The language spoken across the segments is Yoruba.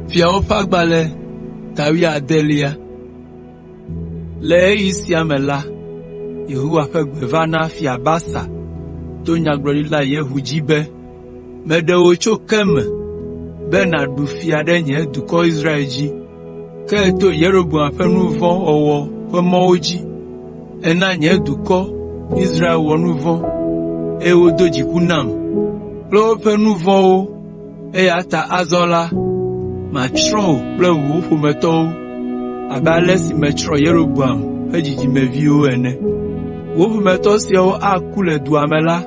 Fiawo fagbale tawi adelia. Le isiamela Yehowa fe gbevana fia basa to nyagbrodila Yehu jibe medewo tso keme bena du fia de nye dukɔ Israel dzi ke to Yeroboam ƒe nu vɔ̃ wɔwɔ ƒe mɔwo dzi ena nye dukɔ Israel wɔ nu vɔ̃ eye wodo dziku nam kple woƒe nu vɔ̃wo eya ta azɔ la matsrɔ̃ wo kple wò ƒometɔwo abe ale si metsrɔ̃ Yeroboam ƒe dzidzimeviwo ene. Wo ƒometɔ siawo aku le dua me la,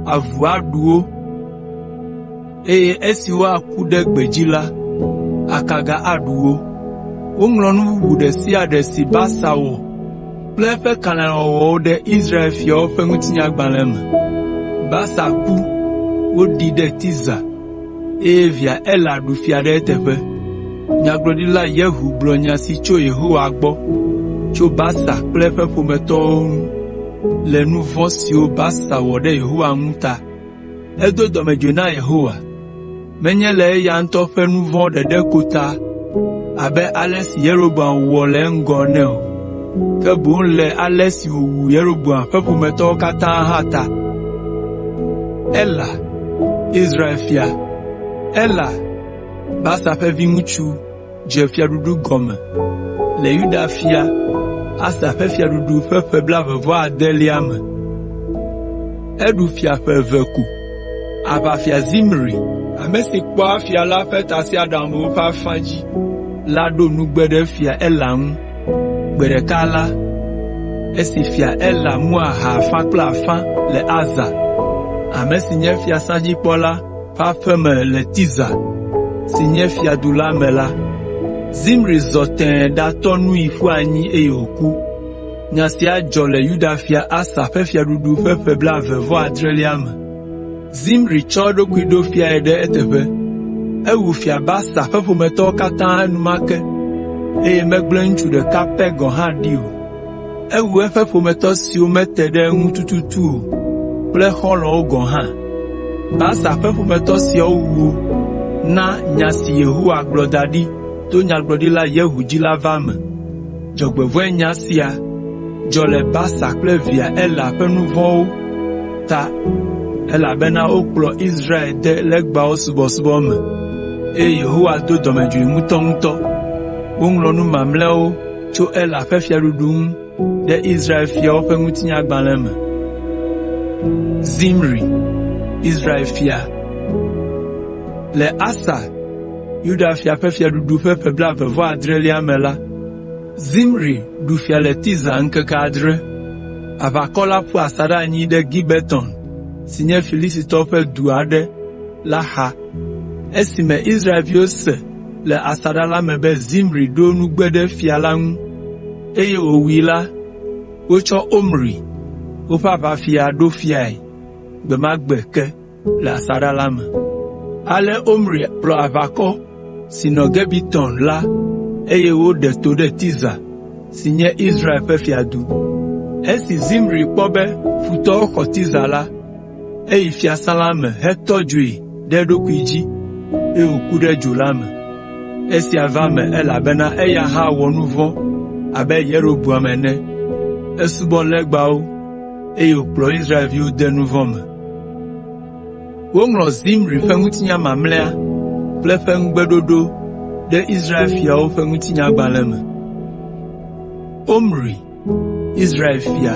avu aɖu wo, eye esiwo aku ɖe gbedzi la, akaga aɖu wo. Woŋlɔ nu bubu ɖe sia ɖe si Basa wɔ kple eƒe kalẽwɔwɔwo ɖe Israel fiawo ƒe ŋutinyagbalẽ me. Basa ku, woɖii ɖe Tiza, eye via Ela ɖu fia ɖe eteƒe. Nyagblɔɖila Yehu gblɔ nya si tso Yehowa gbɔ, tso Basa kple eƒe ƒometɔwo ŋu, le nu vɔ̃ siwo Basa wɔ ɖe Yehowa ŋu ta. Edo dɔmedzoe na Yehowa, menye le eya ŋutɔ ƒe nu vɔ̃ ɖeɖe ko ta, abe ale si Yeroboam wɔ le eŋgɔ ne o, ke boŋ le ale si wòwu Yeroboam ƒe ƒometɔwo katã hã ta. Ela, Israel fia. Ela, Basa ƒe viŋutsu, dze fiaɖuɖu gɔme le Yuda fia Asa ƒe fiaɖuɖu ƒe ƒe 29 me. Eɖu fia ƒe 2 ko. Aʋafia Zimri, ame si kpɔa fia la ƒe tasiaɖamwo ƒe afã dzi, la ɖo nugbe ɖe fia Ela ŋu. Gbe ɖeka la, esi fia Ela mu aha afã kple afã le Aza, ame si nye fiasãdzikpɔla ƒe aƒe me le Tiza, si nye fiadu la me la, Zimri zɔ tẽe ɖatɔ nui ƒu anyi eye wòku. Nya sia dzɔ le Yuda fia Asa ƒe fiaɖuɖu ƒe ƒe 27 me. Zimri tsɔ eɖokui ɖo fiae ɖe eteƒe. Ewu fia Basa ƒe ƒometɔwo katã enumake, eye megblẽ ŋutsu ɖeka pɛ gɔ̃ hã ɖi o. Ewu eƒe ƒometɔ siwo mete ɖe eŋu tututu o, kple xɔlɔ̃wo gɔ̃ hã. Basa ƒe ƒometɔ siawo wu na nya si Yehowa gblɔ da ɖi to nyagblɔɖila Yehu dzi la va me. Dzɔgbevɔ̃e nya sia dzɔ le Basa kple via Ela ƒe nu vɔ̃wo ta, elabena wokplɔ Israel de legbawo subɔsubɔ me, eye Yehowa do dɔmedzoe ŋutɔŋutɔ. Woŋlɔ nu mamlɛawo tso Ela ƒe fiaɖuɖu ŋu ɖe Israel fiawo ƒe ŋutinyagbalẽ me. Zimri, Israel fia. Le Asa, Yuda fia ƒe fiaɖuɖu ƒe ƒe 27 me la, Zimri ɖu fia le Tiza ŋkeke 7. Aʋakɔ la ƒu asaɖa anyi ɖe Gibeton, si nye Filistitɔwo ƒe du aɖe la xa. Esime Israelviwo se le asaɖa la me be Zimri ɖo nugbe ɖe fia la ŋu, eye wòwui la, wotsɔ Omri, woƒe aʋafia ɖo fiae gbe ma gbe ke le asaɖa la me. Ale Omri kplɔ aʋakɔ si nɔ Gibeton la, eye woɖe to ɖe Tiza, si nye Israel ƒe fiadu. Esi Zimri kpɔ be futɔwo xɔ Tiza la, eyi fiasã la me hetɔ dzoe ɖe eɖokui dzi, eye wòku ɖe dzo la me. Esia va me elabena eya hã wɔ nu vɔ̃ abe Yeroboam ene. Esubɔ legbawo, eye wòkplɔ Israelviwo de nu vɔ̃ me. Woŋlɔ Zimri ƒe ŋutinya mamlɛa kple ƒe ŋugbeɖoɖo ɖe Israel fiawo ƒe ŋutinyagbalẽ me. Omri, Israel fia.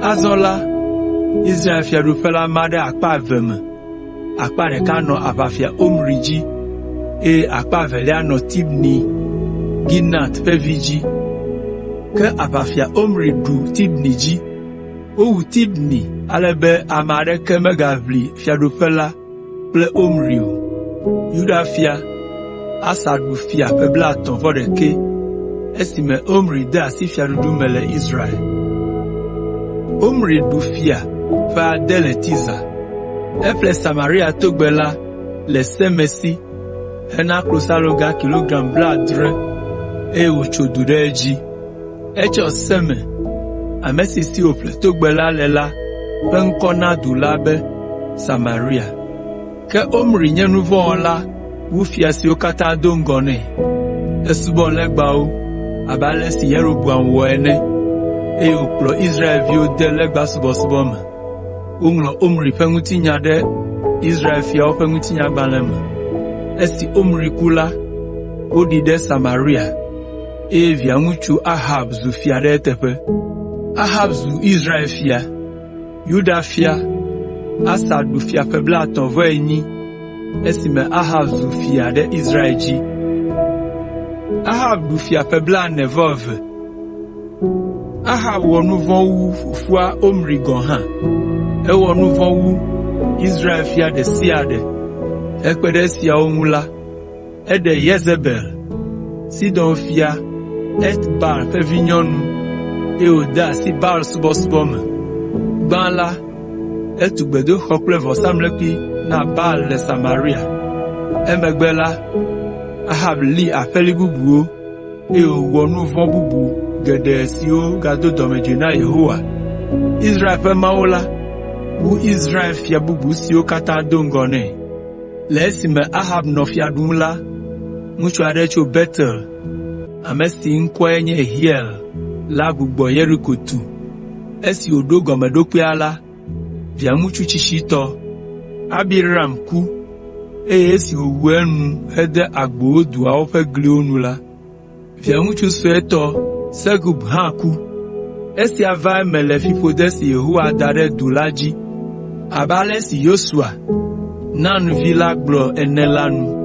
Azɔ la, Israel fiaɖuƒe la ma ɖe akpa 2 me. Akpa ɖeka nɔ aʋafia Omri dzi, eye akpa 2 nɔ Tibni, Ginat ƒe vi dzi. Ke aʋafia Omri ɖu Tibni dzi. Wowu Tibni ale be ame aɖeke megaʋli fiaɖuƒe la kple Omri o. Yuda fia Asa ɖu fia ƒe 31 esime Omri de asi fiaɖuɖu me le Israel. Omri ɖu fia ƒe 1 le Tiza. Eƒle Samaria togbe la le semesi hena klosaloga kilogram 70, eye wòtso du ɖe edzi. Etsɔ Seme, ame si wòƒle togbe la le la ƒe ŋkɔ na du la be Samaria. Ke Omri nye nu vɔ̃ wɔla wu fia siwo katã do ŋgɔ nɛ. Esubɔ legbawo abe ale si Yeroboam wɔ ene, eye wòkplɔ Israelviwo de legba subɔsubɔ me. Woŋlɔ Omri ƒe ŋutinya ɖe Israel fiawo ƒe ŋutinyagbalẽ me. Esi Omri ku la, woɖii ɖe Samaria, eye via ŋutsu Ahab zu fia ɖe eteƒe. Ahab zu Israel fia. Yuda fia Asa ɖu fia ƒe 38 esime Ahab zu fia ɖe Israel dzi. Ahab ɖu fia ƒe 42. Ahab wɔ nu vɔ̃ wu fofoa Omri gɔ̃ hã. Ewɔ nu vɔ̃ wu Israel fia ɖe sia ɖe. Hekpe ɖe esiawo ŋu la, eɖe Yezebel, Sidon fia Etbaal ƒe vinyɔnu, eye wòde asi Baal subɔsubɔ me. Gbã la, etu gbedoxɔ kple vɔsamlekpui na Baal le Samaria. Emegbe la, Ahab li aƒeli bubuwo, eye wòwɔ nu vɔ̃ bubu geɖe siwo gado dɔmedzoe na Yehowa, Israel ƒe Mawu la, wu Israel fia bubu siwo katã do ŋgɔ nɛ. Le esime Ahab nɔ fia ɖum la, ŋutsu aɖe tso Betel, ame si ŋkɔe nye Hiel la gbugbɔ Yeriko tu. Esi wòɖo gɔmeɖokpea la, via ŋutsu tsitsitɔ Abiram ku, eye esi wòwu enu hede agbowo duawo ƒe gliwo nu la, via ŋutsu suetɔ Segub hã ku. Esia va eme le fiƒode si Yehowa da ɖe du la dzi, abe ale si Yosua, Nun vi la gblɔ ene la nu.